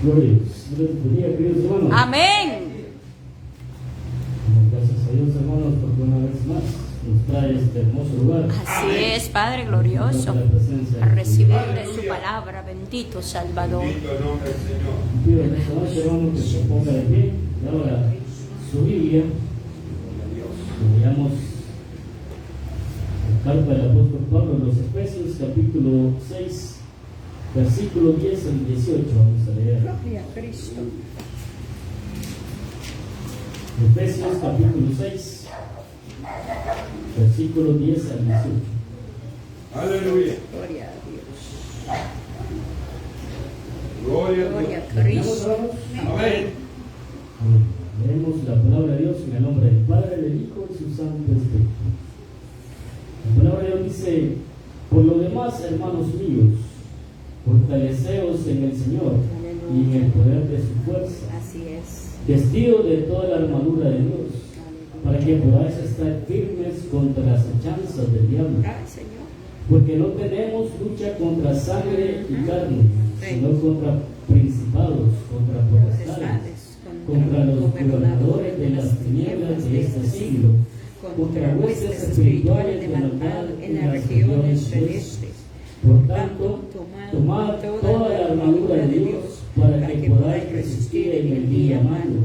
Gloria a Dios. Dios bendiga, queridos hermanos. Amén. Gracias a Dios, hermanos, porque una vez más nos trae este hermoso lugar. Así es, Padre glorioso, a recibir de su palabra. Bendito Salvador. Pido en esta noche, hermanos, que se ponga de pie y ahora su Biblia. Leamos la carta del apóstol Pablo a los Efesios, capítulo 6, versículo 10 al 18. Vamos a leer. Gloria a Cristo. Efesios, capítulo 6, versículo 10 al 18. Aleluya. Gloria a Dios. Gloria a Gloria Dios. a Cristo. Amén. Leemos la palabra de Dios en el nombre del Padre, del Hijo y su Santo Espíritu. La palabra de Dios dice: por lo demás, hermanos míos, fortaleceos en el Señor y en el poder de su fuerza, Así es. vestidos de toda la armadura de Dios, para que podáis estar firmes contra las acechanzas del diablo. Ay, Señor. Porque no tenemos lucha contra sangre y carne, sino contra principados, contra potestades, contra los gobernadores de las tinieblas de este siglo, contra huestes espirituales de maldad en las regiones celestes. Por tanto, tomad toda la armadura de Dios para que podáis resistir en el día malo,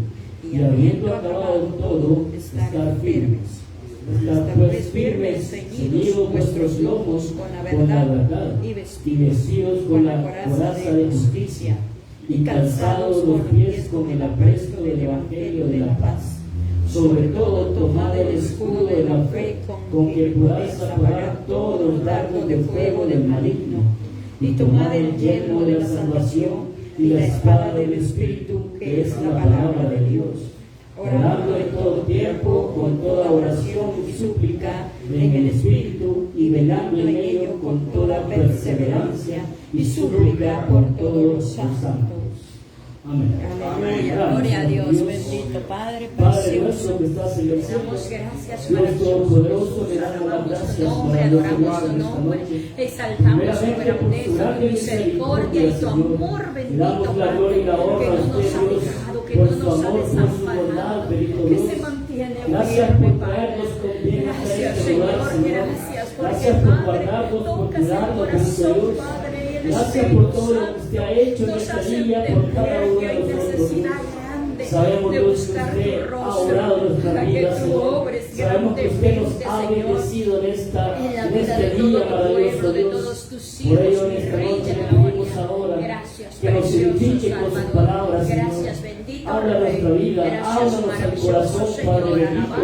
y habiendo acabado todo, estar firmes. Estad pues firmes, ceñidos vuestros lomos con la verdad, y vestidos con la coraza de justicia, y calzados los pies con el apresto del Evangelio de la paz. Sobre todo, tomad el escudo de la fe, con que podáis apagar todos los dardos de fuego del maligno, y tomad el yelmo de la salvación y la espada del Espíritu, que es la palabra de Dios, orando en todo tiempo con toda oración y súplica en el Espíritu, y velando en ello con toda perseverancia y súplica por todos los santos. Amén. Aleluya. Gloria a Dios. Bendito Padre Padre nuestro precioso. que estás en el cielo, Damos gracias, Dios maravilloso. Todopoderoso, le damos las Alabamos gracias su nombre, por habernos adoramos llevado su en esta nombre, noche. exaltamos su Primeramente, por su grandeza, grande tu misericordia y tu Señor. amor, Le bendito damos la gloria y la Padre, honra que a no usted, nos ha Dios, dejado, que por no su nos ha amor, por su bondad, desamparado, bendito que Dios. se mantiene Gracias firme, por Padre. traernos con bien hasta Gracias, este lugar, Señor, Señor. gracias, porque Gracias por Padre, guardarnos, por tocas el cuidarnos, bendito corazón, Dios. Padre, y el Gracias Espíritu por todo lo que usted ha hecho en nos este hace día por cada entender uno que de hay nosotros. necesidad grande Sabemos, de Dios, que buscar usted tu ha rostro, obrado nuestra para que vida, tú Señor. obres Sabemos que usted nos grandemente, ha Señor, bendecido en en la este vida de día todo tu maravilloso, pueblo, de Dios. todos tus Por hijos, ello, en mi esta Rey noche de le pedimos gloria. ahora Gracias, que nos precioso edifique con sus Salvador. palabras, Señor. Gracias, bendito Habla Rey. nuestra vida, Gracias, háblanos al maravilloso corazón, Señor. Padre bendito,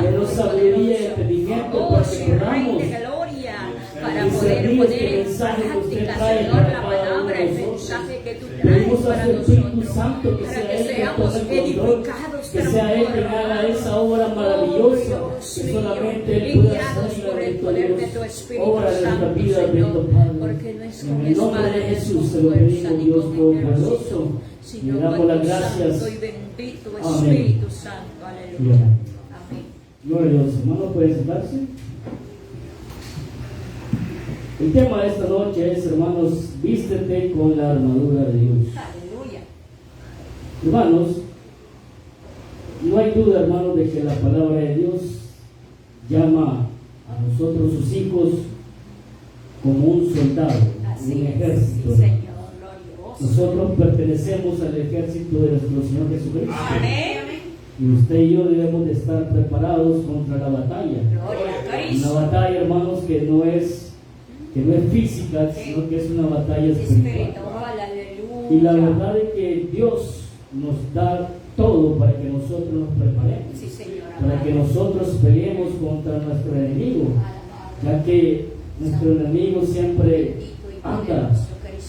que nos sabiduría y entendimiento Oh, para sí, que Rey podamos de gloria, para discernir poder este poner en mensaje que usted práctica, trae Señor, para la cada uno palabra, de el nosotros. mensaje que tú traes Pedimos a para su Espíritu nosotros, Santo que para sea que Él quien seamos tome el control, edificados, que sea Él quien haga esa obra maravillosa que solamente Él puede guiados hacer, por el bendito poder de Dios. tu Espíritu Obra de nuestra Santo, vida, bendito Señor, Padre. porque no es En con el nombre de espada, es Jesús con se lo fuerza, pedimos, ni Dios con Todopoderoso. ejército, Le sino damos con las tu gracias. Santo y bendito Amén. Espíritu Santo. Aleluya. Amén. Amén. Gloria a Dios, hermano, puede sentarse. El tema de esta noche es, hermanos, vístete con la armadura de Dios. Aleluya. Hermanos, no hay duda, hermanos, de que la palabra de Dios llama a nosotros sus hijos como un soldado, Así un es. ejército. Sí, Señor. Glorioso. Nosotros pertenecemos al ejército de nuestro Señor Jesucristo. Amén. Y usted y yo debemos de estar preparados contra la batalla. Gloria a Una Cristo. batalla, hermanos, que no es física, sino que es una batalla espiritual. Espiritual. Aleluya. Y la verdad es que Dios nos da todo para que nosotros nos preparemos, Sí, Señor. para que nosotros peleemos contra nuestro enemigo, ya que nuestro enemigo siempre anda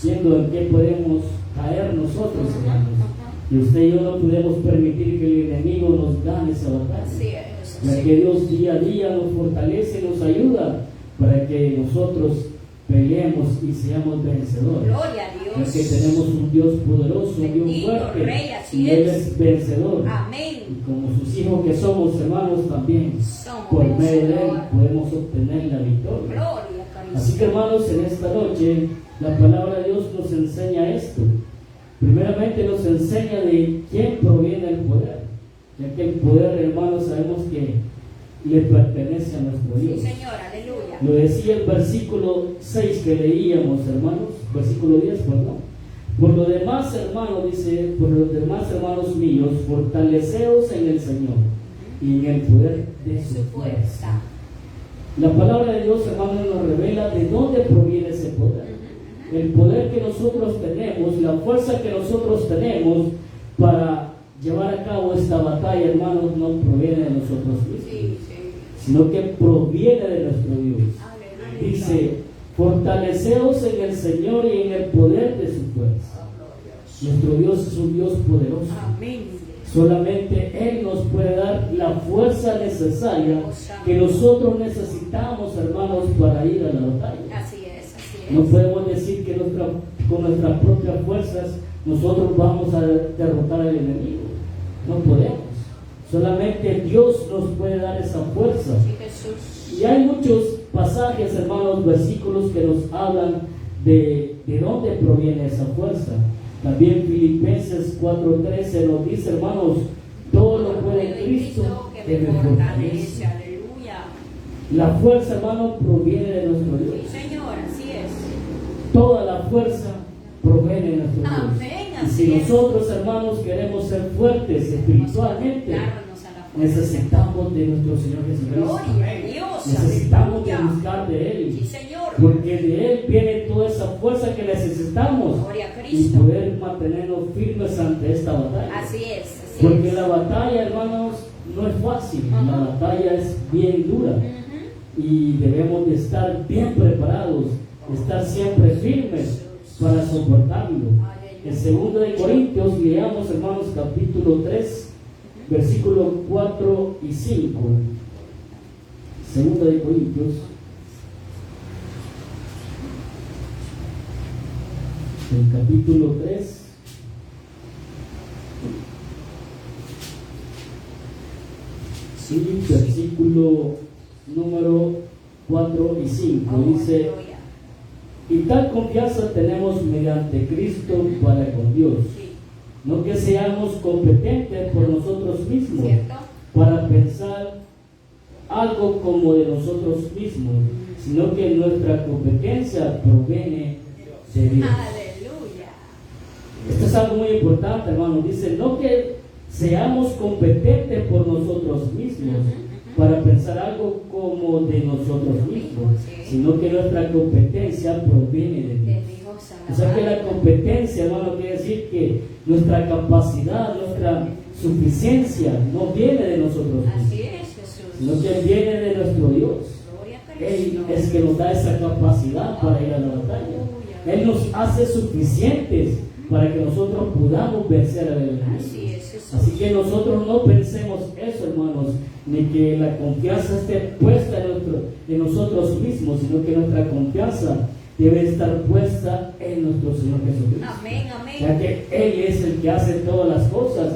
viendo en qué podemos caer nosotros, hermanos. Y usted y yo no podemos permitir que el enemigo nos gane esa batalla, Así es. ya que Dios día a día nos fortalece, nos ayuda para que nosotros peleemos y seamos vencedores. Gloria a Ya Dios. que tenemos un Dios poderoso, un Dios Bendito fuerte, Rey, así y Él es. es vencedor. Amén. Y como sus hijos que somos, hermanos, también Somos por medio de Él vencedores. podemos obtener la victoria. Gloria a Cristo. Así que, hermanos, en esta noche la palabra de Dios nos enseña esto, Primeramente nos enseña de quién proviene el poder, ya que el poder, hermanos, sabemos que le pertenece a nuestro Dios. Sí, Señor, aleluya. Lo decía el versículo 6 que leíamos, hermanos, versículo 10, perdón. Por lo demás, hermanos, dice, por los demás, hermanos míos, fortaleceos en el Señor y en el poder de su fuerza. La palabra de Dios, hermanos, nos revela de dónde proviene ese poder. El poder que nosotros tenemos, la fuerza que nosotros tenemos para llevar a cabo esta batalla, hermanos, no proviene de nosotros mismos, sino que proviene de nuestro Dios. Dice, fortaleceos en el Señor y en el poder de su fuerza. Nuestro Dios es un Dios poderoso. Solamente Él nos puede dar la fuerza necesaria que nosotros necesitamos, hermanos, para ir a la batalla. Así es, así es. No podemos decir que con nuestras propias fuerzas nosotros vamos a derrotar al enemigo. No podemos. Solamente Dios nos puede dar esa fuerza. Sí, Jesús. Y hay muchos pasajes, hermanos, versículos que nos hablan de dónde proviene esa fuerza. También Filipenses 4:13 nos dice, hermanos, todo lo puede Cristo que me fortalece. Aleluya. La fuerza, hermano, proviene de nuestro Dios. Sí, Señor, así es. Toda la fuerza proviene de nuestro Dios. Amén, Y así si es. nosotros, hermanos, queremos ser fuertes espiritualmente, Darnos a la fuerza. necesitamos de nuestro Señor Jesucristo. Gloria a Dios. Necesitamos de Aleluya. buscar de Él. Sí, Señor. Porque de Él viene toda esa fuerza que necesitamos Gloria a y Cristo. poder mantenernos firmes ante esta batalla. Así es, así Porque es. la batalla, hermanos, no es fácil. La Ajá. batalla es bien dura Ujú. y debemos de estar bien preparados, estar siempre firmes para soportarlo. En 2 de Corintios leamos, hermanos, capítulo 3, versículos 4 y 5. 2 de Corintios, el capítulo 3, sí, versículo número 4 y 5, Oh, dice: aleluya. y tal confianza tenemos mediante Cristo para con Dios, Sí, no que seamos competentes por nosotros mismos ¿cierto? para pensar algo como de nosotros mismos, sino que nuestra competencia proviene de Dios. Aleluya. Esto es algo muy importante, hermano. Dice, no que seamos competentes por nosotros mismos para pensar algo como de nosotros mismos, sino que nuestra competencia proviene de De Dios. Dios a O sea que la competencia, hermano, quiere decir que nuestra capacidad, nuestra suficiencia no viene de nosotros Así mismos, es, Jesús. sino que viene de nuestro Dios. Gloria a Él Cristo. es que nos da esa capacidad para ir a la batalla. Él nos hace suficientes para que nosotros podamos vencer al enemigo. Así es, Jesús. Así que nosotros no pensemos eso, hermanos, ni que la confianza esté puesta en nosotros mismos, sino que nuestra confianza debe estar puesta en nuestro Señor Jesucristo. Amén, amén. Ya que Él es el que hace todas las cosas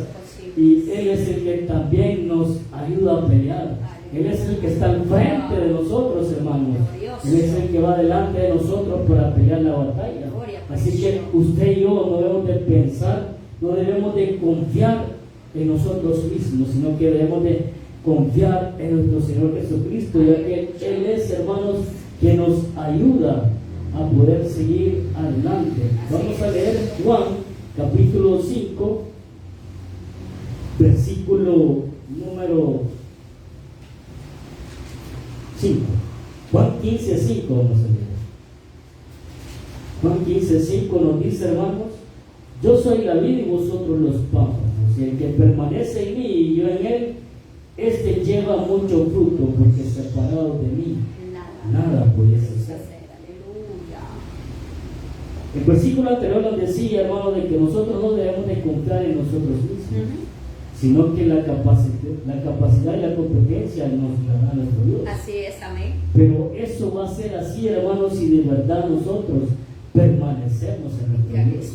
y Él es el que también nos ayuda a pelear. Él es el que está al frente de nosotros, hermanos. Él es el que va delante de nosotros para pelear la batalla. Así que usted y yo no debemos de pensar, no debemos de confiar en nosotros mismos, sino que debemos de confiar en nuestro Señor Jesucristo, ya que Él es, hermanos, que nos ayuda a poder seguir adelante. Vamos a leer Juan capítulo 5, versículo número 5. Juan 15:5 vamos a leer. Juan 15:5 nos dice, hermanos, yo soy la vid y vosotros los pámpanos, y el que permanece en mí y yo en él, este lleva mucho fruto, porque separado de mí nada podéis hacer. Aleluya. El versículo anterior nos decía, hermano, de que nosotros no debemos de confiar en nosotros mismos, sino que la capacidad y la competencia nos la da nuestro Dios. Así es, amén. Pero eso va a ser así, hermanos, si de verdad nosotros permanecemos en nuestro Dios.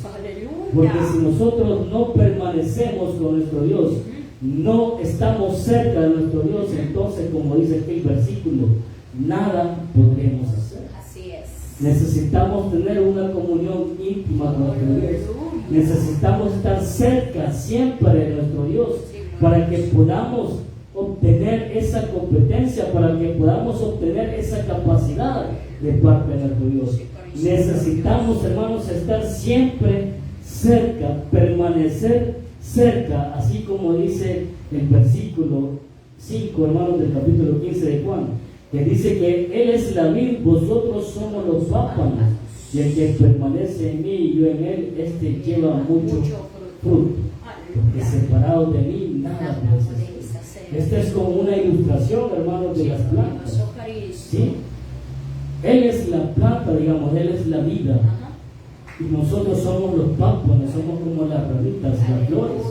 Porque si Aleluya. nosotros no permanecemos con nuestro Dios, no estamos cerca de nuestro Dios, entonces, como dice aquí el versículo, nada podremos hacer. Así es. Necesitamos tener una comunión íntima con nuestro Dios. Necesitamos estar cerca siempre de nuestro Dios para que podamos obtener esa competencia, para que podamos obtener esa capacidad de parte de nuestro Dios. Necesitamos, hermanos, estar siempre cerca, permanecer cerca, así como dice el versículo 5, hermanos, del capítulo 15 de Juan, que dice que Él es la vid, vosotros somos los pámpanos, y el que permanece en mí y yo en Él, este lleva mucho fruto, porque separado de mí nada podéis hacer. Esta es como una ilustración, hermanos, de las plantas, ¿sí? Él es la planta, digamos, Él es la vida. Y nosotros somos los pámpanos, somos como las ramitas, las flores,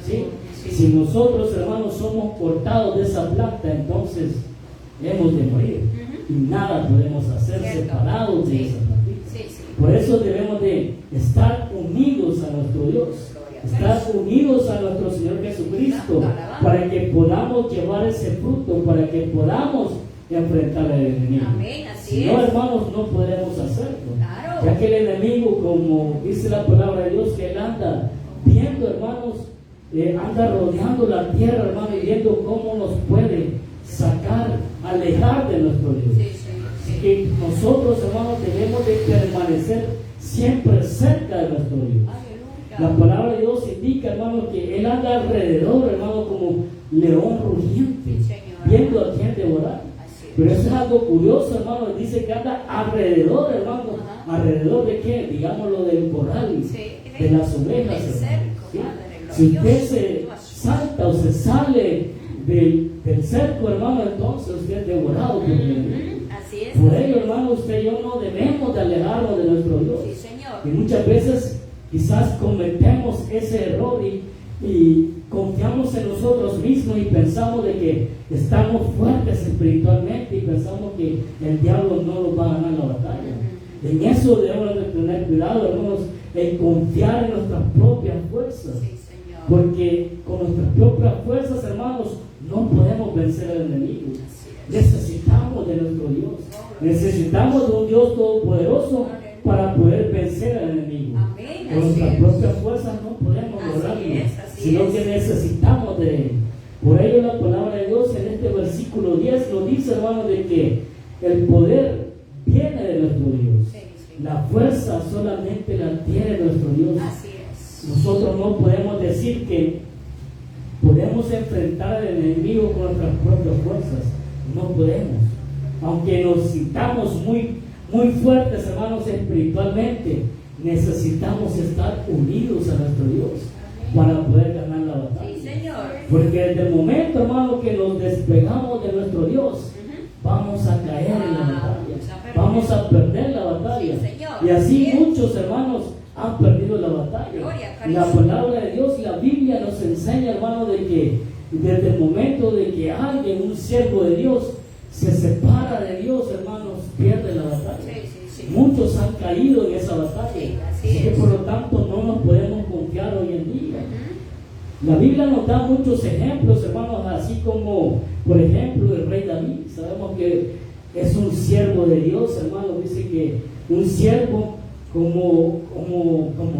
¿sí? Si nosotros, hermanos, somos cortados de esa planta, entonces hemos de morir. Y nada podemos hacer separados de esa plantita. Por eso debemos de estar unidos a nuestro Dios, estar unidos a nuestro Señor Jesucristo, para que podamos llevar ese fruto, para que podamos enfrentar al enemigo. Si no, hermanos, no podremos hacerlo. Ya que el enemigo, como dice la palabra de Dios, que él anda viendo, hermanos, anda rodeando la tierra, hermano, y viendo cómo nos puede sacar, alejar de nuestro Dios. Así que nosotros, hermanos, debemos de permanecer siempre cerca de nuestro Dios. La palabra de Dios indica, hermano, que Él anda alrededor, hermano, como león rugiente, viendo a quién devorar. Pero eso es algo curioso, hermano. Dice que anda alrededor, hermano. ¿Alrededor de qué? Digámoslo del corral, de las ovejas, ¿sí? Si usted se salta o se sale del cerco, hermano, entonces usted es devorado por el enemigo. Por ello, hermano, usted y yo no debemos de alejarnos de nuestro Dios. Y muchas veces quizás cometemos ese error y confiamos en nosotros mismos y pensamos de que estamos fuertes espiritualmente y pensamos que el diablo no nos va a ganar la batalla. En eso debemos de tener cuidado, hermanos, en confiar en nuestras propias fuerzas. Porque con nuestras propias fuerzas, hermanos, no podemos vencer al enemigo. Necesitamos de nuestro Dios. Necesitamos de un Dios todopoderoso para poder vencer al enemigo. Con nuestras propias fuerzas no podemos lograrlo, sino que necesitamos de Él. Por ello la palabra de Dios en este versículo 10 nos dice, hermano, de que el poder viene de nuestro Dios. La fuerza solamente la tiene nuestro Dios. Nosotros no podemos decir que podemos enfrentar al enemigo con nuestras propias fuerzas. No podemos. Aunque nos sintamos muy fuertes, hermanos, espiritualmente, necesitamos estar unidos a nuestro Dios para poder ganar la batalla. Porque desde el momento, hermano, que nos despegamos de nuestro Dios, vamos a caer en la batalla, vamos a perder la batalla. Y así muchos, hermanos, han perdido la batalla. La palabra de Dios, la Biblia nos enseña, hermano, de que desde el momento de que alguien, un siervo de Dios, se separa de Dios, hermanos, pierde la batalla. Muchos han caído en esa batalla. Así que por lo tanto no nos podemos confiar hoy en día. La Biblia nos da muchos ejemplos, hermanos, así como, por ejemplo, el rey David. Sabemos que es un siervo de Dios, hermanos. Dice que un siervo como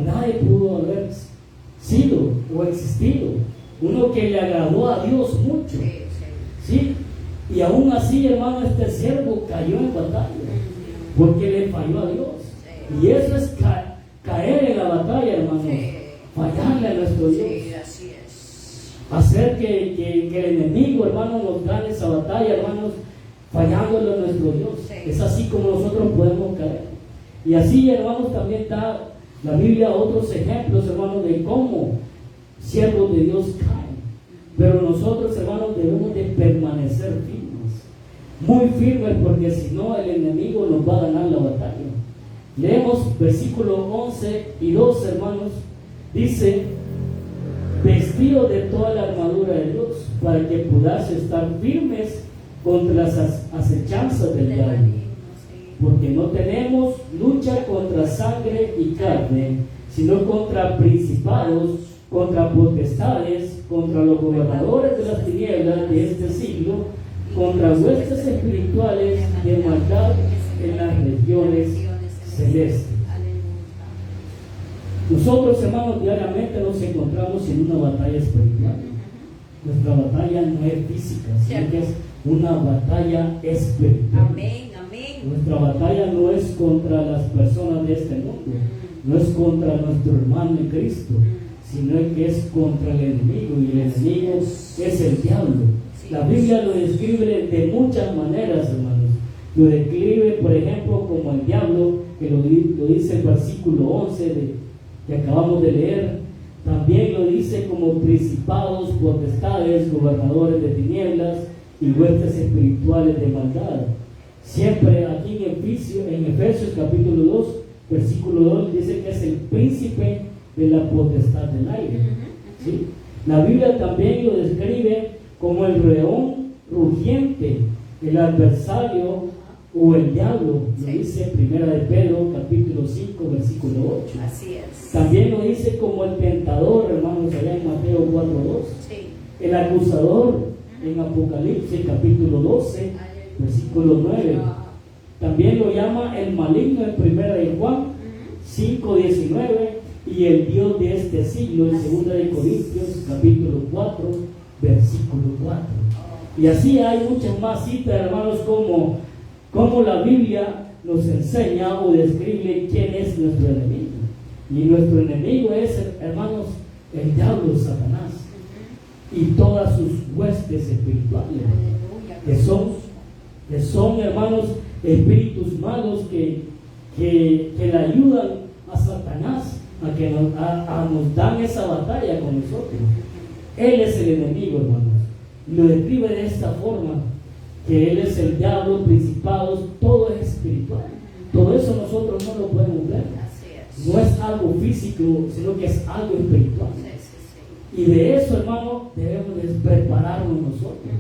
nadie pudo haber sido o existido. Uno que le agradó a Dios mucho. ¿Sí? Y aún así, hermano, este siervo cayó en batalla porque le falló a Dios. Y eso es caer en la batalla, hermano. Fallarle a nuestro Dios. Hacer que el enemigo, hermano, nos gane esa batalla, hermanos, fallándole a nuestro Dios. Es así como nosotros podemos caer. Y así, hermanos, también da la Biblia otros ejemplos, hermanos, de cómo siervos de Dios caen. Pero nosotros, hermanos, debemos de permanecer firmes, muy firmes, porque si no el enemigo nos va a ganar la batalla. Leemos versículo 11 y 12, hermanos. Dice: vestido de toda la armadura de Dios, para que podáis estar firmes contra las acechanzas del diablo. Porque no tenemos lucha contra sangre y carne, sino contra principados, contra potestades, contra los gobernadores de las tinieblas de este siglo, contra huestes espirituales de maldad en las regiones celestes. Nosotros, hermanos, diariamente nos encontramos en una batalla espiritual. Nuestra batalla no es física, sino que es una batalla espiritual. Amén, amén. Nuestra batalla no es contra las personas de este mundo, no es contra nuestro hermano en Cristo, sino que es contra el enemigo, y el enemigo es el diablo. La Biblia lo describe de muchas maneras, hermanos. Lo describe, por ejemplo, como el diablo, que lo dice el versículo 11 que acabamos de leer. También lo dice como principados, potestades, gobernadores de tinieblas y huestes espirituales de maldad. Siempre aquí en Efesios capítulo 2, versículo 2, dice que es el príncipe de la potestad del aire. ¿Sí? La Biblia también lo describe como el león rugiente, el adversario o el diablo. Lo dice Primera de Pedro capítulo 5, versículo 8. Así es. También lo dice como el tentador, hermanos, allá en Mateo 4:2. Sí. El acusador en Apocalipsis capítulo 12, versículo 9. También lo llama el maligno en Primera de Juan 5:19 y el Dios de este siglo en Segunda de Corintios capítulo 4, versículo 4. Y así hay muchas más citas, hermanos, como la Biblia nos enseña o describe quién es nuestro enemigo. Y nuestro enemigo es, hermanos, el diablo, Satanás, y todas sus huestes espirituales, que son, hermanos, espíritus malos que le ayudan a Satanás a que nos dan esa batalla con nosotros. Él es el enemigo, hermanos. Lo describe de esta forma, que él es el diablo, principados, todo es espiritual. Todo eso nosotros no lo podemos ver. No es algo físico, sino que es algo espiritual. Y de eso, hermano, debemos de prepararnos nosotros.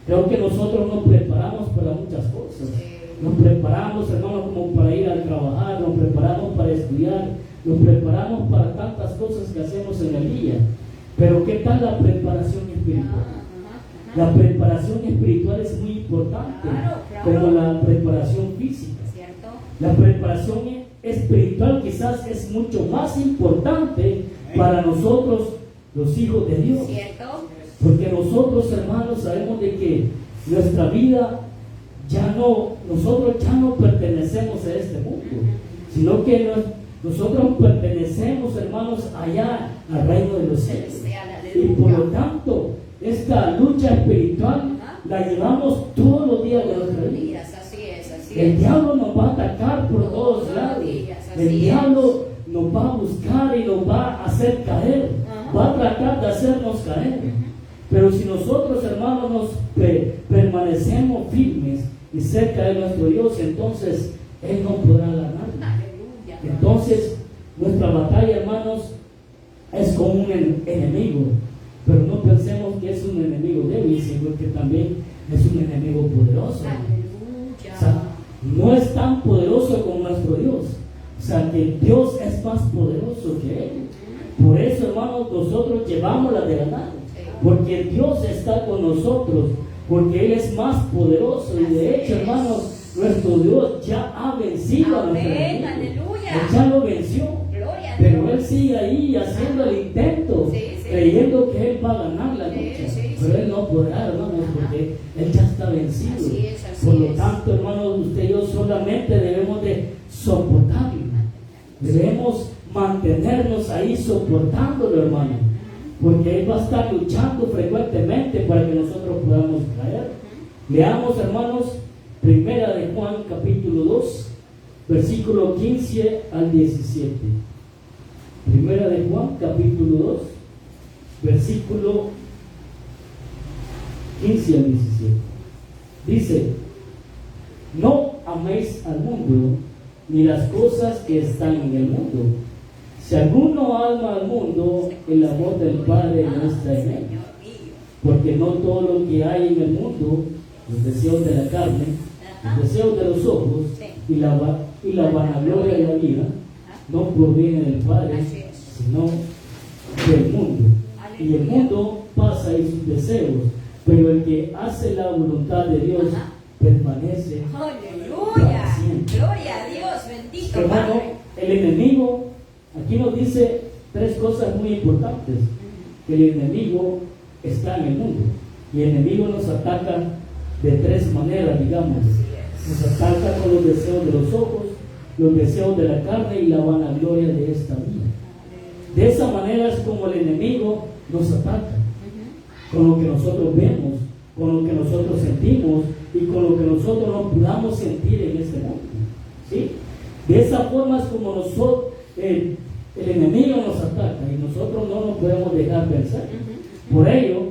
Creo que nosotros nos preparamos para muchas cosas. Nos preparamos, hermano, como para ir a trabajar, nos preparamos para estudiar, nos preparamos para tantas cosas que hacemos en el día. Pero ¿qué tal la preparación espiritual? La preparación espiritual es muy importante, como la preparación física. La preparación espiritual quizás es mucho más importante para nosotros, los hijos de Dios. Porque nosotros, hermanos, sabemos de que nuestra vida nosotros ya no pertenecemos a este mundo, sino que nosotros pertenecemos, hermanos, allá al reino de los cielos. Y por lo tanto, esta lucha espiritual la llevamos todos los días de nuestra vida. El diablo nos va a atacar por todos lados. El diablo nos va a buscar y nos va a hacer caer. Va a tratar de hacernos caer. Pero si nosotros, hermanos, nos permanecemos firmes y cerca de nuestro Dios, entonces Él no podrá ganar. Entonces, nuestra batalla, hermanos, es con un enemigo. Pero no pensemos que es un enemigo débil, sino que también es un enemigo poderoso. O sea, no es tan poderoso como nuestro Dios. O sea, que Dios es más poderoso que Él. Por eso, hermanos, nosotros llevamos la de ganar. Porque Dios está con nosotros. Porque Él es más poderoso. Y de hecho, hermanos, nuestro Dios ya ha vencido a nuestro enemigo. Él ya lo venció. Pero Él sigue ahí haciendo el intento, creyendo que Él va a ganar la lucha. Pero Él no podrá, hermanos, porque Él ya está vencido. Por lo tanto, hermanos, usted y yo solamente debemos de soportarlo. Debemos mantenernos ahí soportándolo, hermano, porque Él va a estar luchando frecuentemente para que nosotros podamos caer. Leamos, hermanos, Primera de Juan capítulo 2, versículo 15 al 17. Primera de Juan capítulo 2, versículo 15 al 17. Dice: no améis al mundo ni las cosas que están en el mundo. Si alguno ama al mundo, el amor del Padre no está en él. Porque no todo lo que hay en el mundo, los deseos de la carne, los deseos de los ojos y la vanagloria de la vida, no proviene del Padre, sino del mundo. Y el mundo pasa y sus deseos, pero el que hace la voluntad de Dios permanece para siempre. Gloria a Dios, bendito Hermano, Padre. el enemigo aquí nos dice tres cosas muy importantes. Que el enemigo está en el mundo. Y el enemigo nos ataca de tres maneras, digamos. Nos ataca con los deseos de los ojos, los deseos de la carne y la vanagloria de esta vida. De esa manera es como el enemigo nos ataca. Con lo que nosotros vemos, con lo que nosotros sentimos y con lo que nosotros no podamos sentir en este mundo. ¿Sí? De esa forma es como nosotros, el enemigo nos ataca y nosotros no nos podemos dejar vencer. Por ello,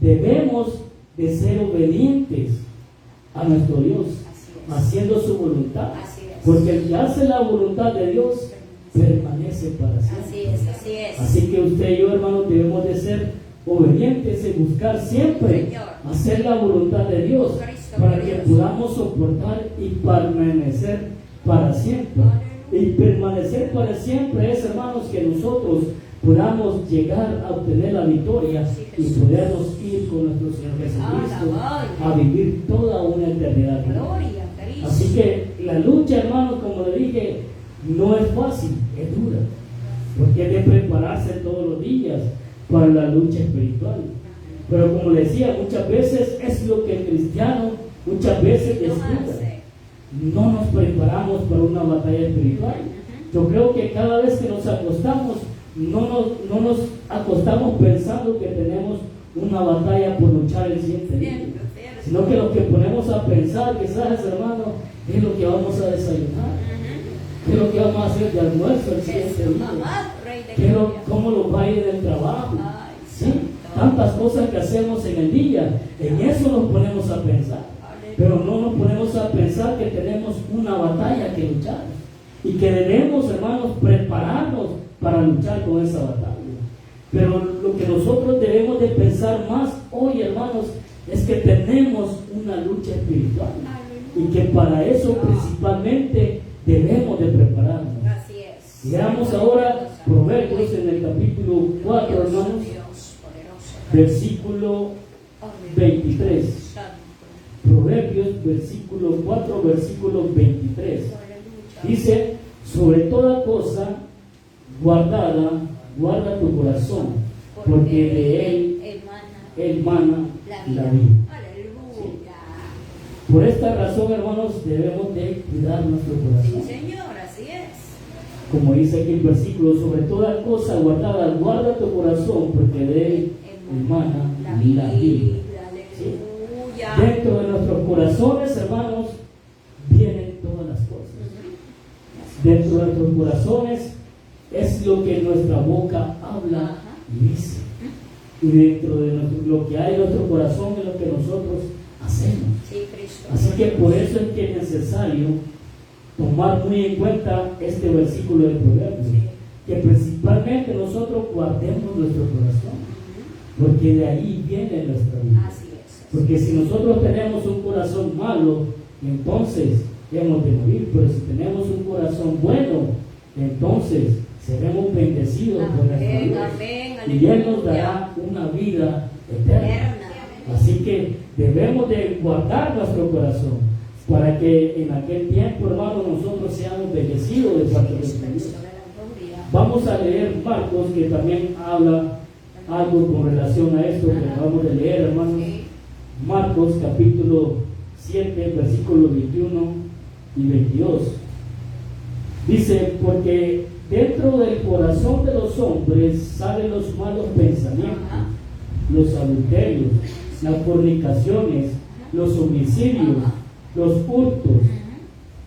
debemos de ser obedientes a nuestro Dios, haciendo su voluntad. Porque el que hace la voluntad de Dios permanece para siempre. Así es. Así que usted y yo, hermanos, debemos de ser obedientes y buscar siempre hacer la voluntad de Dios para que podamos soportar y permanecer para siempre. Y permanecer para siempre es, hermanos, que nosotros podamos llegar a obtener la victoria y podernos ir con nuestro Señor Jesucristo a vivir toda una eternidad. Así que la lucha, hermanos, como le dije, no es fácil, es dura, porque hay que prepararse todos los días para la lucha espiritual. Pero como le decía, muchas veces es lo que el cristiano muchas veces descuida. No nos preparamos para una batalla espiritual. Yo creo que cada vez que nos acostamos, no nos acostamos pensando que tenemos una batalla por luchar el siguiente día, sino que lo que ponemos a pensar, quizás, hermano, es lo que vamos a desayunar, es lo que vamos a hacer de almuerzo el siguiente día, cómo nos va a ir en el trabajo, ¿sí? Tantas cosas que hacemos en el día, en eso nos ponemos a pensar. Pero no nos ponemos a pensar que tenemos una batalla que luchar y que debemos, hermanos, prepararnos para luchar con esa batalla. Pero lo que nosotros debemos de pensar más hoy, hermanos, es que tenemos una lucha espiritual y que para eso principalmente debemos de prepararnos. Así es. Veamos ahora Proverbios en el capítulo 4, hermanos, versículo 23. Proverbios, versículo 4, versículo 23. Dice: sobre toda cosa guardada, guarda tu corazón, porque de él emana la vida. ¿Sí? Por esta razón, hermanos, debemos de cuidar nuestro corazón. Sí, Señor, así es. Como dice aquí el versículo: sobre toda cosa guardada, guarda tu corazón, porque de él emana la vida. ¿Sí? Dentro de nuestros corazones, hermanos, vienen todas las cosas. Dentro de nuestros corazones es lo que nuestra boca habla y dice. Y dentro de lo que hay en nuestro corazón es lo que nosotros hacemos. Así que por eso es que es necesario tomar muy en cuenta este versículo de Proverbios, que principalmente nosotros guardemos nuestro corazón, porque de ahí viene nuestra vida. Porque si nosotros tenemos un corazón malo, entonces hemos de morir. Pero si tenemos un corazón bueno, entonces seremos bendecidos por nuestra Dios. Y Él nos dará una vida eterna. Así que debemos de guardar nuestro corazón para que en aquel tiempo, hermano, nosotros seamos bendecidos de parte de Dios. Vamos a leer Marcos, que también habla algo con relación a esto que acabamos de leer, hermanos. Marcos capítulo 7, versículos 21 y 22. Dice: porque dentro del corazón de los hombres salen los malos pensamientos, los adulterios, las fornicaciones, los homicidios, los hurtos,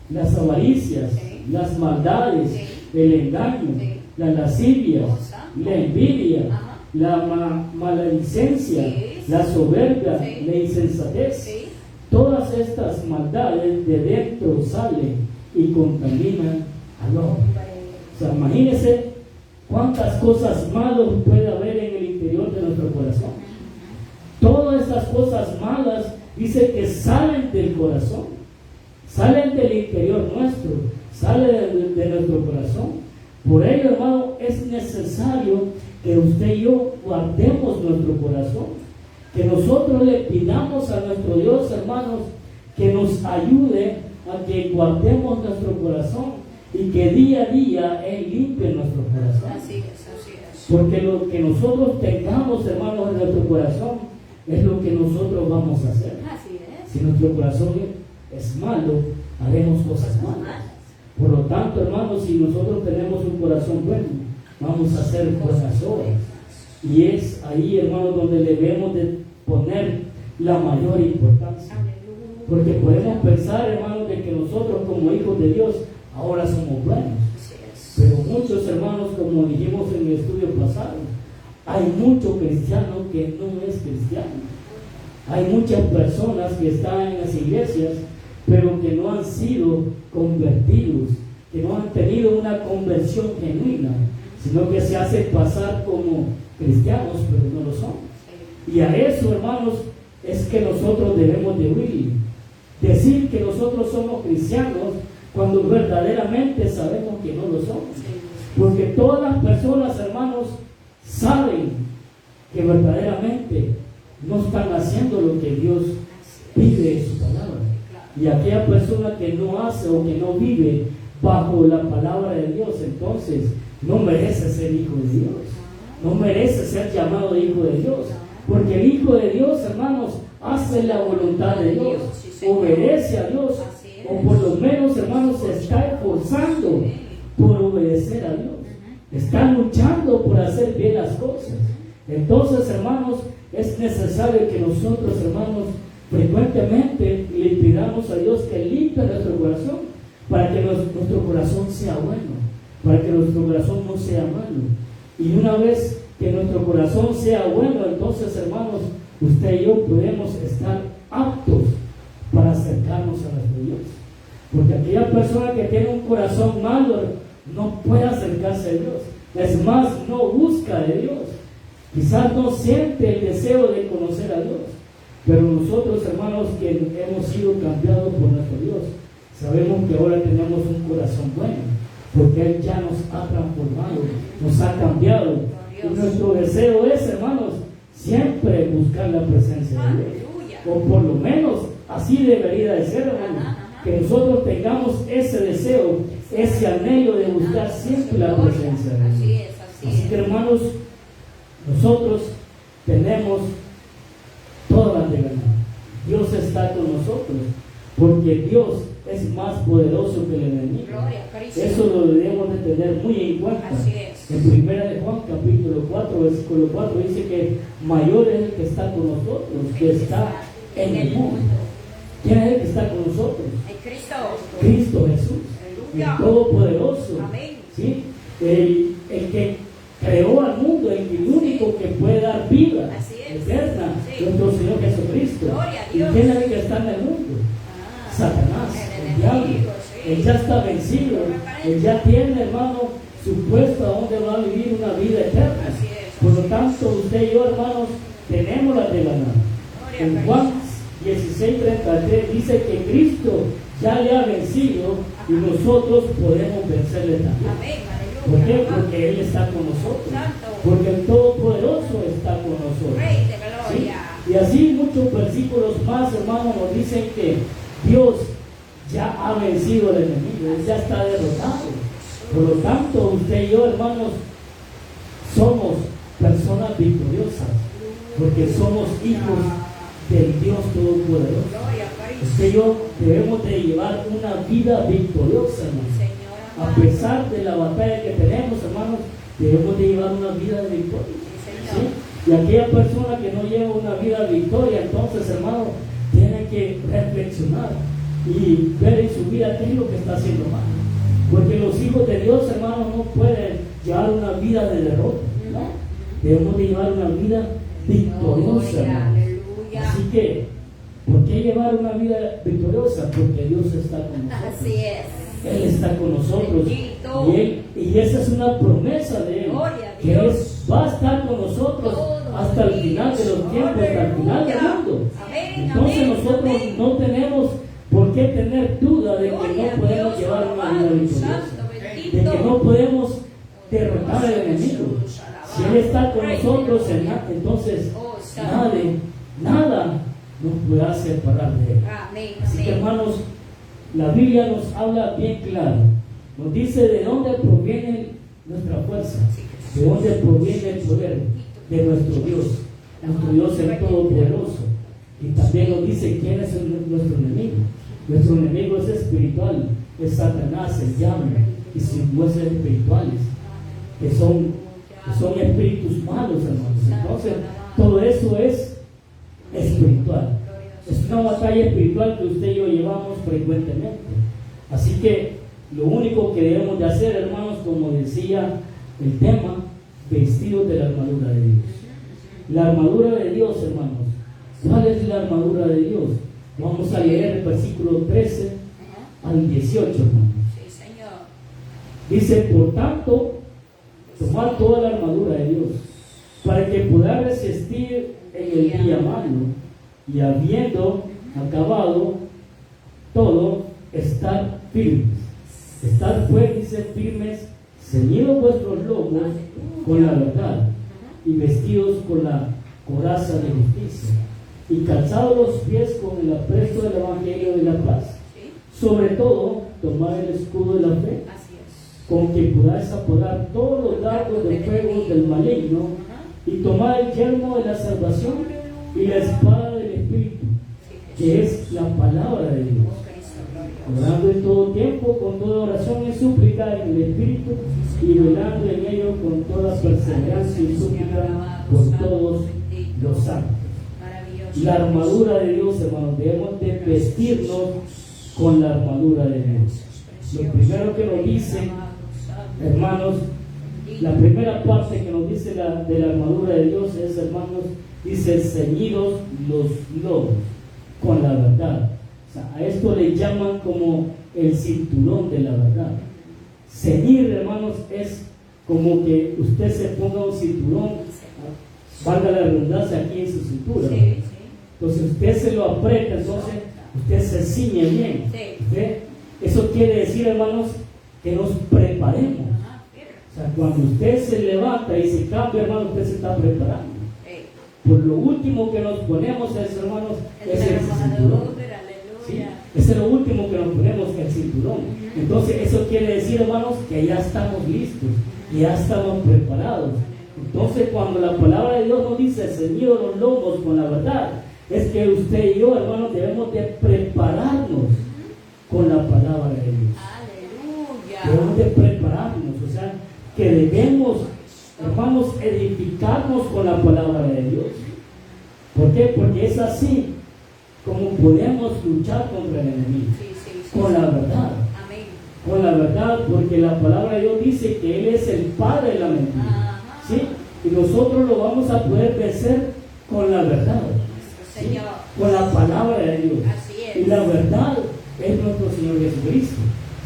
las avaricias, las maldades, el engaño, las lascivias, la envidia, la maledicencia, la soberbia, la insensatez. Todas estas maldades de dentro salen y contaminan al hombre. O sea, imagínense cuántas cosas malas puede haber en el interior de nuestro corazón. Todas estas cosas malas, dice que salen del corazón, salen del interior nuestro, salen de nuestro corazón. Por ello, hermano, es necesario que usted y yo guardemos nuestro corazón, que nosotros le pidamos a nuestro Dios, hermanos, que nos ayude a que guardemos nuestro corazón y que día a día Él limpie nuestro corazón. Así es. Porque lo que nosotros tengamos, hermanos, en nuestro corazón es lo que nosotros vamos a hacer. Así es. Si nuestro corazón es malo, haremos cosas malas. Por lo tanto, hermanos, si nosotros tenemos un corazón bueno, vamos a hacer buenas obras. Y es ahí, hermanos, donde debemos de poner la mayor importancia. Porque podemos pensar, hermanos, de que nosotros como hijos de Dios ahora somos buenos. Pero muchos, hermanos, como dijimos en el estudio pasado, hay mucho cristiano que no es cristiano. Hay muchas personas que están en las iglesias, pero que no han sido convertidos, que no han tenido una conversión genuina, sino que se hacen pasar como cristianos, pero no lo son. Y a eso, hermanos, es que nosotros debemos de huir. Decir que nosotros somos cristianos cuando verdaderamente sabemos que no lo somos. Porque todas las personas, hermanos, saben que verdaderamente no están haciendo lo que Dios pide en su palabra. Y aquella persona que no hace o que no vive bajo la palabra de Dios, entonces no merece ser hijo de Dios. No merece ser llamado hijo de Dios. Porque el hijo de Dios, hermanos, hace la voluntad de Dios, obedece a Dios, o por lo menos, hermanos, se está esforzando por obedecer a Dios. Está luchando por hacer bien las cosas. Entonces, hermanos, es necesario que nosotros, hermanos, frecuentemente le pidamos a Dios que limpie nuestro corazón para que nuestro corazón sea bueno, para que nuestro corazón no sea malo. Y una vez que nuestro corazón sea bueno, entonces, hermanos, usted y yo podemos estar aptos para acercarnos a nuestro Dios. Porque aquella persona que tiene un corazón malo no puede acercarse a Dios. Es más, no busca de Dios. Quizás no siente el deseo de conocer a Dios. Pero nosotros, hermanos, que hemos sido cambiados por nuestro Dios, sabemos que ahora tenemos un corazón bueno, porque Él ya nos ha transformado, nos ha cambiado. Y nuestro deseo es, hermanos, siempre buscar la presencia de Dios. O por lo menos así debería de ser, hermanos, que nosotros tengamos ese deseo, ese anhelo de buscar siempre la presencia de Dios. Así que, hermanos, nosotros tenemos todas las de ganar. Dios está con nosotros, porque Dios es más poderoso que el enemigo. Eso lo debemos de tener muy en cuenta. En 1 de Juan capítulo 4, versículo 4 dice que mayor es el que está con nosotros, que está en el mundo. ¿Quién es el que está con nosotros? Cristo Jesús, el Todopoderoso. ¿Sí? El que creó al mundo, el único que puede dar vida eterna, nuestro Señor Jesucristo. ¿Y quién es el que está en el mundo? Satanás, el diablo. Él ya está vencido. Él ya tiene, hermano, su puesto a donde va a vivir una vida eterna. Por lo tanto, usted y yo, hermanos, tenemos la de ganar. En Juan 16:33 dice que Cristo ya le ha vencido y nosotros podemos vencerle también. ¿Por qué? Porque Él está con nosotros. Porque el Todopoderoso está con nosotros. ¿Sí? Y así muchos versículos más, hermanos, nos dicen que Dios ya ha vencido al enemigo. Él ya está derrotado. Por lo tanto, usted y yo, hermanos, somos personas victoriosas. Porque somos hijos del Dios Todopoderoso. Usted y yo debemos de llevar una vida victoriosa, hermanos. A pesar de la batalla que tenemos, hermanos, debemos de llevar una vida de victoria. ¿Sí? Y aquella persona que no lleva una vida de victoria, entonces, hermano, tiene que reflexionar y ver en su vida qué es lo que está haciendo mal. Porque los hijos de Dios, hermanos, no pueden llevar una vida de derrota, ¿no? Debemos de llevar una vida victoriosa, hermanos. Así que, ¿por qué llevar una vida victoriosa? Porque Dios está con nosotros. Así es. Él está con nosotros y esa es una promesa de Él, que Él va a estar con nosotros hasta el final de los tiempos, hasta el final del mundo. Entonces nosotros no tenemos por qué tener duda de que no podemos llevar una vida victoriosa, de que no podemos derrotar al enemigo. Si Él está con nosotros, entonces nada nos podrá separar de Él. Así que, hermanos, la Biblia nos habla bien claro. Nos dice de dónde proviene nuestra fuerza? ¿De dónde proviene el poder? De nuestro Dios. Nuestro Dios es todopoderoso. Y también nos dice quién es nuestro enemigo. Nuestro enemigo es espiritual, es Satanás, el diablo y sus huestes espirituales, que son espíritus malos, hermanos. Entonces, todo eso es espiritual. Es una batalla espiritual que usted y yo llevamos frecuentemente. Así que lo único que debemos de hacer, hermanos, como decía el tema, vestidos de la armadura de Dios. La armadura de Dios, hermanos. ¿Cuál es la armadura de Dios? Vamos a leer el versículo 13 al 18, hermanos. Sí, Señor. Dice, por tanto, tomad toda la armadura de Dios, para que podáis resistir en el día malo, y habiendo acabado todo, estar firmes. Estar pues, dice, firmes, ceñidos vuestros lomos con la verdad, y vestidos con la coraza de justicia, y calzados los pies con el apresto del evangelio de la paz. Sobre todo, tomad el escudo de la fe, con que podáis apagar todos los dardos de fuego del maligno, y tomad el yelmo de la salvación y la espada del Espíritu, que es la palabra de Dios, orando en todo tiempo con toda oración y súplica en el Espíritu, y velando en ello con toda perseverancia y súplica por todos los santos. La armadura de Dios, hermanos, debemos de vestirnos con la armadura de Dios. Lo primero que nos dice, hermanos, la primera parte que nos dice de la armadura de Dios es, hermanos, dice, ceñidos los lomos con la verdad. O sea, a esto le llaman como el cinturón de la verdad. Ceñir, hermanos, es como que usted se ponga un cinturón, valga la redundancia, aquí en su cintura. Entonces usted se lo aprieta, entonces usted se ciñe bien. ¿Ve? Eso quiere decir, hermanos, que nos preparemos. O sea, cuando usted se levanta y se cambia, hermanos, usted se está preparando. Por lo último que nos ponemos es, hermanos, es el cinturón. ¿Sí? Ese es lo último que nos ponemos, el cinturón. Entonces eso quiere decir, hermanos, que ya estamos listos, que ya estamos preparados. Entonces cuando la palabra de Dios nos dice ceñidos los lomos con la verdad, es que usted y yo, hermanos, debemos de prepararnos con la palabra de Dios. Aleluya. Debemos de prepararnos, o sea, que debemos, hermanos, edificarnos con la palabra de Dios. ¿Por qué? Porque es así como podemos luchar contra el enemigo. Con la verdad. Amén. Con la verdad, porque la palabra de Dios dice que Él es el padre de la mentira. ¿Sí? Y nosotros lo vamos a poder vencer con la verdad. ¿Sí? Con la palabra de Dios. Así es. Y la verdad es nuestro Señor Jesucristo,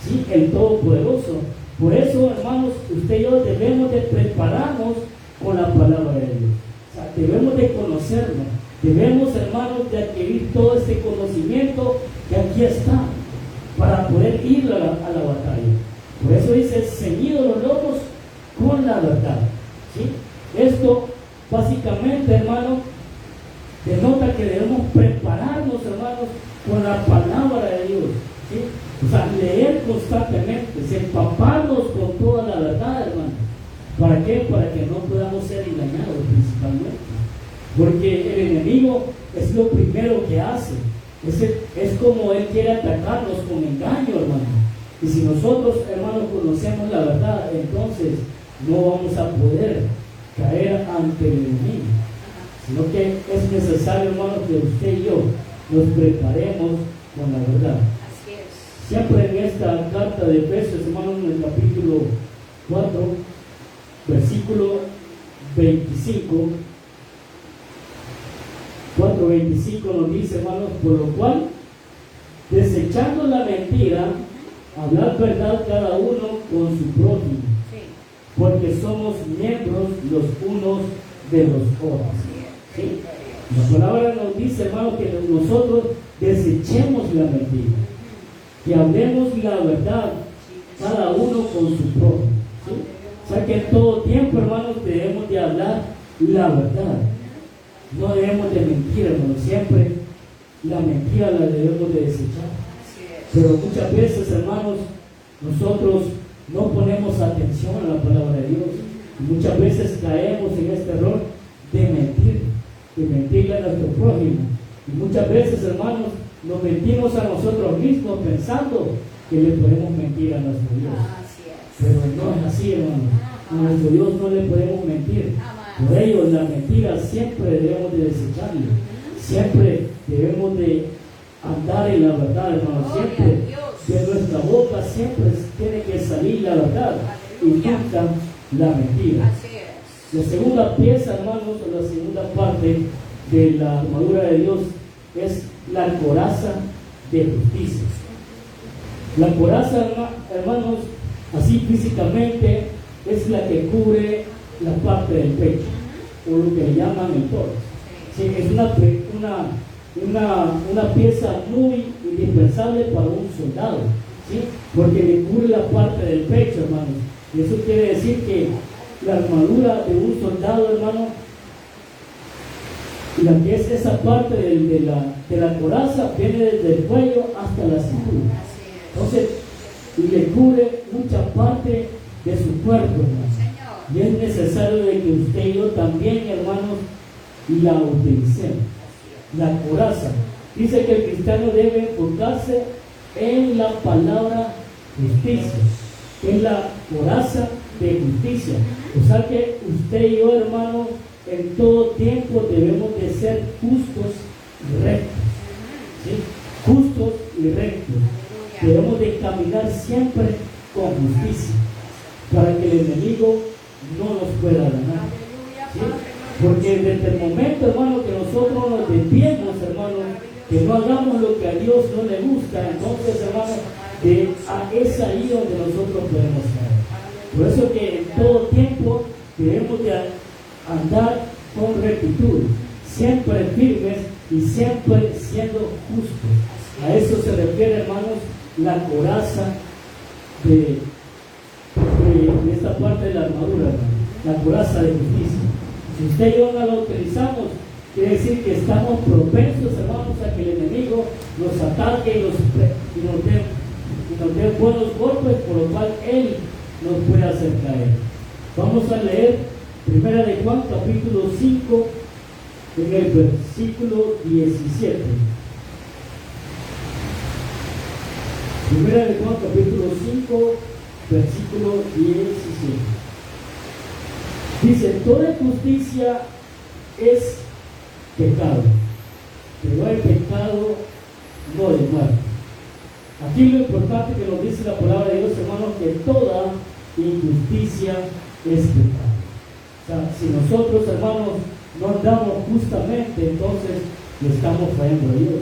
¿sí? El Todopoderoso. Por eso, hermanos, usted y yo debemos de prepararnos con la palabra de Dios. O sea, debemos de conocerlo. Debemos, hermanos, de adquirir todo este conocimiento que aquí está para poder ir a la batalla. Por eso dice, ceñidos los lomos con la verdad. ¿Sí? Esto, básicamente, hermanos, denota que debemos prepararnos, hermanos, con la palabra de Dios. ¿Sí? O sea, leer constantemente, empaparnos con toda la verdad, hermanos. ¿Para qué? Para que no podamos ser engañados principalmente. Porque el enemigo es lo primero que hace. Es como él quiere atacarnos con engaño, hermano. Y si nosotros, hermanos, conocemos la verdad, entonces no vamos a poder caer ante el enemigo. Sino que es necesario, hermanos, que usted y yo nos preparemos con la verdad. Así es. Siempre en esta carta de Efesios, hermanos, en el capítulo 4, versículo 25, 4:25 nos dice, hermanos, por lo cual, desechando la mentira, hablad verdad cada uno con su prójimo, porque somos miembros los unos de los otros. ¿Sí? La palabra nos dice, hermanos, que nosotros desechemos la mentira, que hablemos la verdad cada uno con su prójimo. ¿Sí? O sea que en todo tiempo, hermanos, debemos de hablar la verdad. No debemos de mentir, hermanos. Siempre la mentira la debemos de desechar. Pero muchas veces, hermanos, nosotros no ponemos atención a la palabra de Dios. Y muchas veces caemos en este error de mentirle a nuestro prójimo. Y muchas veces, hermanos, nos mentimos a nosotros mismos pensando que le podemos mentir a nuestro Dios. Pero no es así, hermanos. A nuestro Dios no le podemos mentir. Por ello, la mentira siempre debemos de desecharla. Siempre debemos de andar en la verdad, hermanos. Siempre de nuestra boca siempre tiene que salir la verdad y nunca la mentira. La segunda pieza, hermanos, o la segunda parte de la armadura de Dios es la coraza de justicia. La coraza, hermanos, así físicamente es la que cubre la parte del pecho, o lo que le llaman el tórax. Sí, es una pieza muy indispensable para un soldado, ¿sí? Porque le cubre la parte del pecho, hermanos. Y eso quiere decir que la armadura de un soldado, hermano, la que es esa parte de la coraza, viene desde el cuello hasta la cintura. Entonces, le cubre mucha parte de su cuerpo, hermano. Y es necesario de que usted y yo también, hermanos, la utilicemos. La coraza. Dice que el cristiano debe enfocarse en la palabra justicia. Es la coraza de justicia. O sea que usted y yo, hermanos, en todo tiempo debemos de ser justos y rectos. ¿Sí? Justos y rectos. Debemos de caminar siempre con justicia, para que el enemigo no nos pueda ganar. ¿Sí? Porque desde el momento, hermano, que nosotros nos desviemos, hermano, que no hagamos lo que a Dios no le gusta, entonces, hermano, es ahí donde nosotros podemos caer. Por eso que en todo tiempo debemos de andar con rectitud, siempre firmes y siempre siendo justos. A eso se refiere, hermanos, la coraza de esta parte de la armadura, hermano, la coraza de justicia. Si usted y yo no la utilizamos, quiere decir que estamos propensos, hermanos, a que el enemigo nos ataque y nos dé buenos golpes, por lo cual él nos puede hacer caer. Vamos a leer 1 de Juan capítulo 5 en el versículo 17. 1 de Juan capítulo 5 versículo 17. Dice: toda justicia es pecado, pero hay pecado no de muerte. Aquí lo importante que nos dice la palabra de Dios, hermanos, que toda injusticia es pecado. O sea, si nosotros, hermanos, no andamos justamente, entonces le estamos fallando a Dios,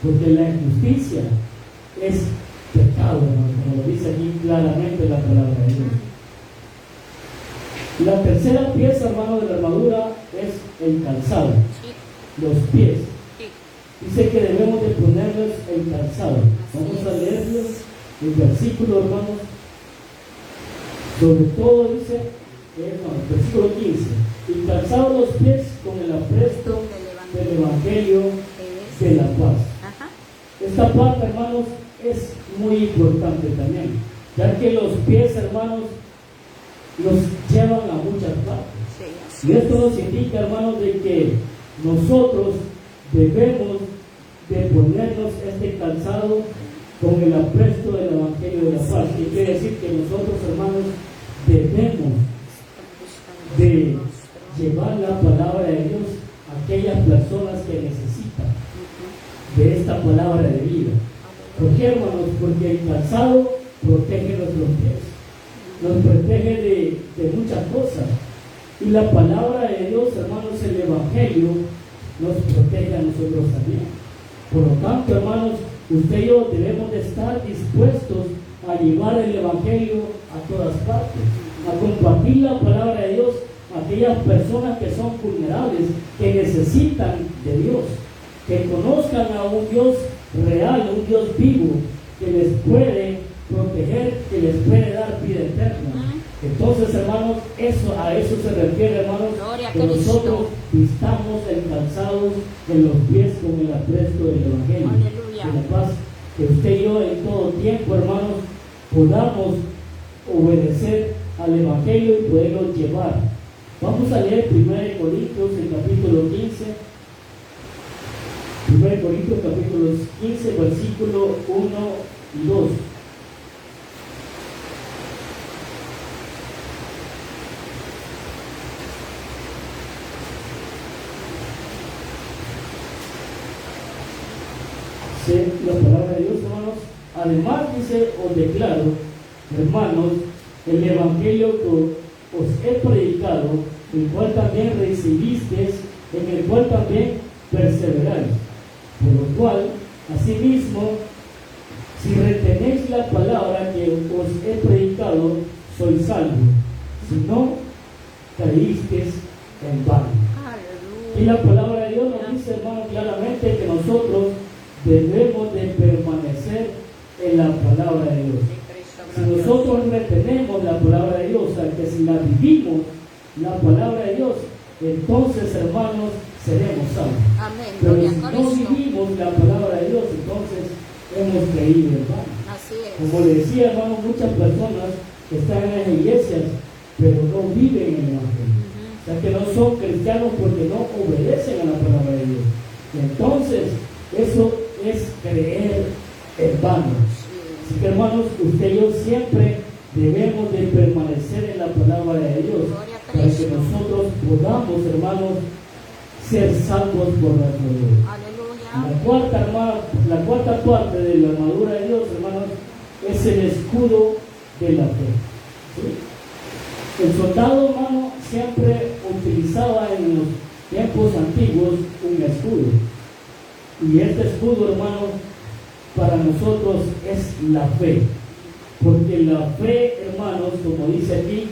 porque la injusticia es pecado, hermanos, como lo dice aquí claramente la palabra de Dios. La tercera pieza, hermano, de la armadura es el calzado, los pies. Dice que debemos de ponerles el calzado. Vamos a leerles el versículo, hermanos. Sobre todo dice, versículo 15: y calzado los pies con el apresto del Evangelio de la paz. Esta parte, hermanos, es muy importante también, ya que los pies, hermanos, nos llevan a muchas partes. Y esto nos indica, hermanos, de que nosotros debemos de ponernos este calzado con el apresto del Evangelio de la paz. Y quiere decir que nosotros, hermanos, debemos de llevar la palabra de Dios a aquellas personas que necesitan de esta palabra de vida. ¿Por qué, hermanos? Porque el calzado protege nuestros pies, nos protege de muchas cosas. Y la palabra de Dios, hermanos, el Evangelio, nos protege a nosotros también. Por lo tanto, hermanos, usted y yo debemos de estar dispuestos a llevar el Evangelio a todas partes, a compartir la palabra de Dios a aquellas personas que son vulnerables, que necesitan de Dios, que conozcan a un Dios real, un Dios vivo, que les puede proteger, que les puede dar vida eterna. Entonces, hermanos, a eso se refiere, hermanos, que nosotros vistamos el calzado en los pies con el apresto del Evangelio de la paz, que usted y yo en todo tiempo, hermanos, podamos obedecer al Evangelio y poderlo llevar. Vamos a leer 1 Corintios, el capítulo 15. 1 Corintios, capítulo 15, versículo 1 y 2. La palabra de Dios, hermanos. Además, dice, os declaro, hermanos, el Evangelio que os he predicado, el cual también recibisteis, en el cual también perseveráis. Por lo cual, asimismo, si retenéis la palabra que os he predicado, sois salvos. Si no, caísteis en vano. Y la palabra de Dios nos dice, hermanos, claramente que nosotros debemos de permanecer en la palabra de Dios. Si nosotros retenemos la palabra de Dios, o sea, que si la vivimos, la palabra de Dios, entonces, hermanos, seremos salvos. Amén. Pero si no vivimos la palabra de Dios, entonces hemos creído en vano. Así es. Como le decía, hermanos, muchas personas están en las iglesias, pero no viven en el Evangelio. O sea, que no son cristianos porque no obedecen a la palabra de Dios. Entonces, eso es creer en vano. Así que, hermanos, usted y yo siempre debemos de permanecer en la palabra de Dios para que nosotros podamos, hermanos, ser salvos por nuestro Dios. Aleluya. La cuarta parte de la armadura de Dios, hermanos, es el escudo de la fe. ¿Sí? El soldado, hermano, siempre utilizaba en los tiempos antiguos un escudo. Y este escudo, hermano, para nosotros es la fe. Porque la fe, hermanos, como dice aquí,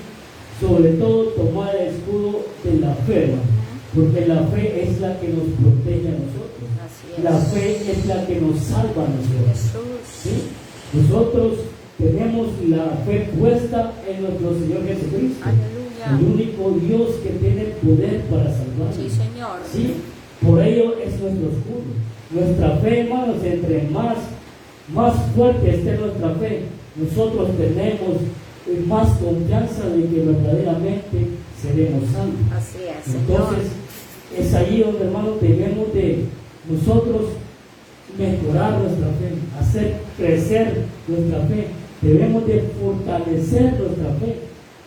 sobre todo tomar el escudo de la fe, hermano. Porque la fe es la que nos protege a nosotros. La fe es la que nos salva a nosotros. ¿Sí? Nosotros tenemos la fe puesta en nuestro Señor Jesucristo. Aleluya. El único Dios que tiene poder para salvarnos. Sí, Señor. ¿Sí? Por ello es nuestro escudo. Nuestra fe, hermanos, entre más fuerte esté nuestra fe, nosotros tenemos más confianza de que verdaderamente seremos salvos. Así es, Señor. Entonces, es ahí donde, hermanos, debemos de nosotros mejorar nuestra fe, hacer crecer nuestra fe. Debemos de fortalecer nuestra fe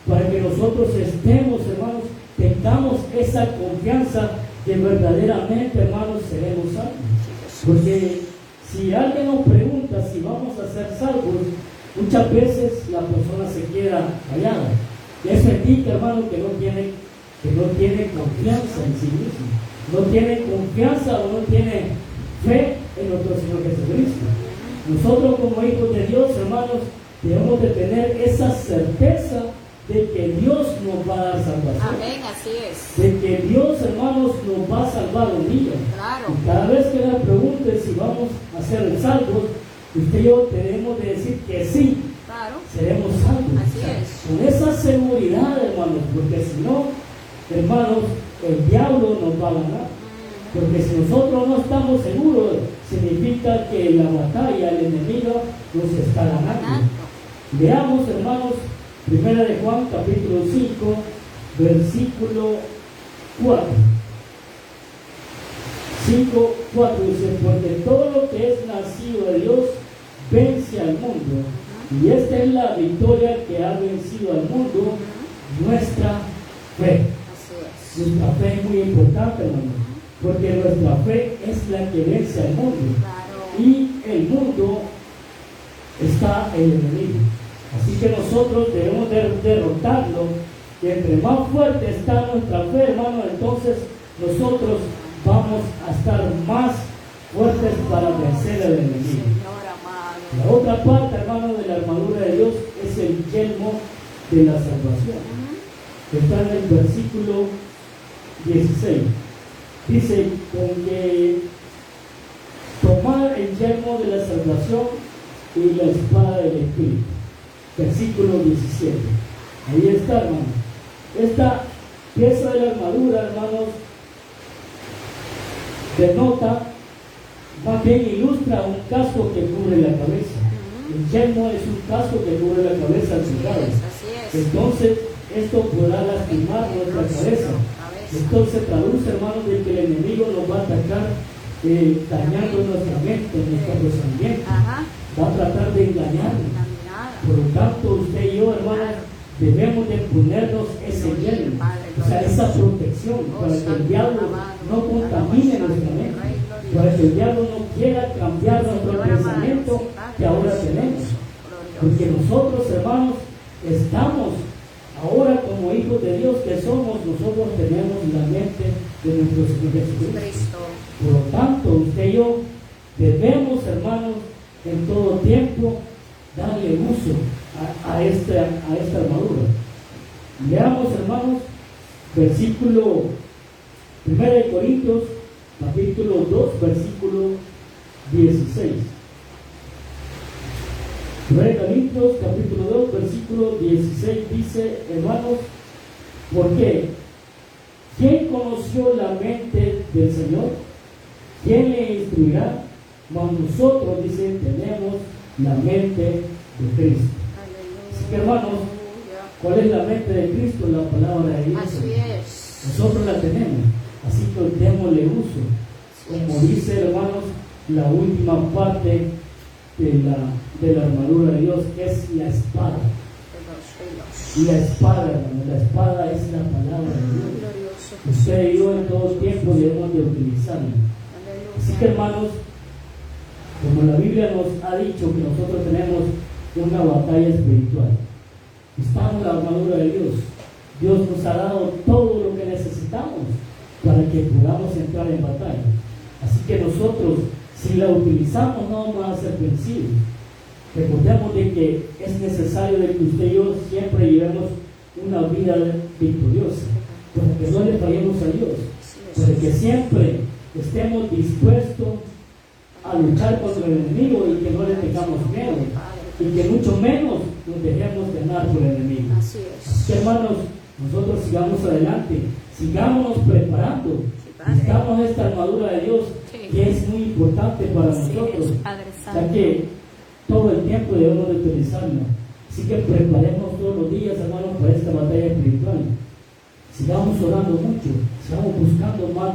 para que nosotros estemos, hermanos, tengamos esa confianza que verdaderamente, hermanos, seremos salvos. Porque si alguien nos pregunta si vamos a ser salvos, muchas veces la persona se queda callada. Y eso indica, hermano, que no tiene confianza en sí mismo. No tiene confianza o no tiene fe en nuestro Señor Jesucristo. Nosotros como hijos de Dios, hermanos, debemos de tener esa certeza de que Dios nos va a dar salvación. Amén, así es. De que Dios, hermanos, nos va a salvar un día. Claro. Y cada vez que le pregunte si vamos a ser salvos, usted y yo tenemos de decir que sí, Claro. seremos salvos. Así es. Con esa seguridad, hermanos, porque si no, hermanos, el diablo nos va a ganar. Porque si nosotros no estamos seguros, significa que la batalla, el enemigo, nos está ganando. Veamos, hermanos, 1 de Juan, capítulo 5, versículo 4. 5, 4 dice, porque todo lo que es nacido de Dios vence al mundo. Y esta es la victoria que ha vencido al mundo, nuestra fe. Así es. Nuestra fe es muy importante, hermano, porque nuestra fe es la que vence al mundo. Claro. Y el mundo está el enemigo. Así que nosotros debemos de derrotarlo. Y entre más fuerte está nuestra fe, hermano, entonces nosotros vamos a estar más fuertes para vencer al enemigo. Señor amado. La otra parte, hermano, de la armadura de Dios es el yelmo de la salvación. Está en el versículo 16. Dice, con que tomar el yelmo de la salvación y la espada del Espíritu. Versículo 17. Ahí está, hermano. Esta pieza de la armadura, hermanos, denota, más bien ilustra un casco que cubre la cabeza. El yelmo es un casco que cubre la cabeza al soldado. Así es. Entonces, esto podrá lastimar nuestra cabeza. Esto se traduce, hermanos, de que el enemigo nos va a atacar dañando nuestra mente, nuestro razonamiento. Va a tratar de engañarnos. Por lo tanto, usted y yo, hermanos, debemos de ponernos ese yelmo, o sea, esa protección, para que el diablo no contamine nuestra mente, para que el diablo no quiera cambiar nuestro pensamiento que ahora tenemos. Porque nosotros, hermanos, estamos ahora como hijos de Dios que somos, nosotros tenemos la mente de nuestro Señor Jesucristo. Por lo tanto, usted y yo debemos, hermanos, en todo tiempo darle uso a esta armadura. Leamos, hermanos, versículo 1 de Corintios, capítulo 2, versículo 16. 1 de Corintios, capítulo 2, versículo 16 dice, hermanos, ¿por qué? ¿Quién conoció la mente del Señor? ¿Quién le instruirá? Mas nosotros, dice, tenemos la mente de Cristo. Así que, hermanos, ¿cuál es la mente de Cristo? La palabra de Dios. Así es. Nosotros la tenemos, así que démosle uso. Como dice, hermanos, la última parte de la armadura de Dios es la espada. La espada, hermanos, la espada es la palabra de Dios. Usted y yo en todo tiempo debemos de utilizarla. Así que, hermanos, como la Biblia nos ha dicho que nosotros tenemos una batalla espiritual, estamos en la armadura de Dios. Dios nos ha dado todo lo que necesitamos para que podamos entrar en batalla. Así que nosotros, si la utilizamos, no vamos a ser vencidos. Recordemos de que es necesario de que usted y yo siempre llevemos una vida victoriosa, para que no le fallemos a Dios, para que siempre estemos dispuestos a luchar contra el enemigo y que no le tengamos miedo, y que mucho menos nos dejemos ganar por el enemigo. Así es. Así que, hermanos, nosotros sigamos adelante, sigámonos preparando, buscamos esta armadura de Dios, que es muy importante para nosotros, ya que todo el tiempo debemos de utilizarla. Así que preparemos todos los días, hermanos, para esta batalla espiritual. Sigamos orando mucho, sigamos buscando más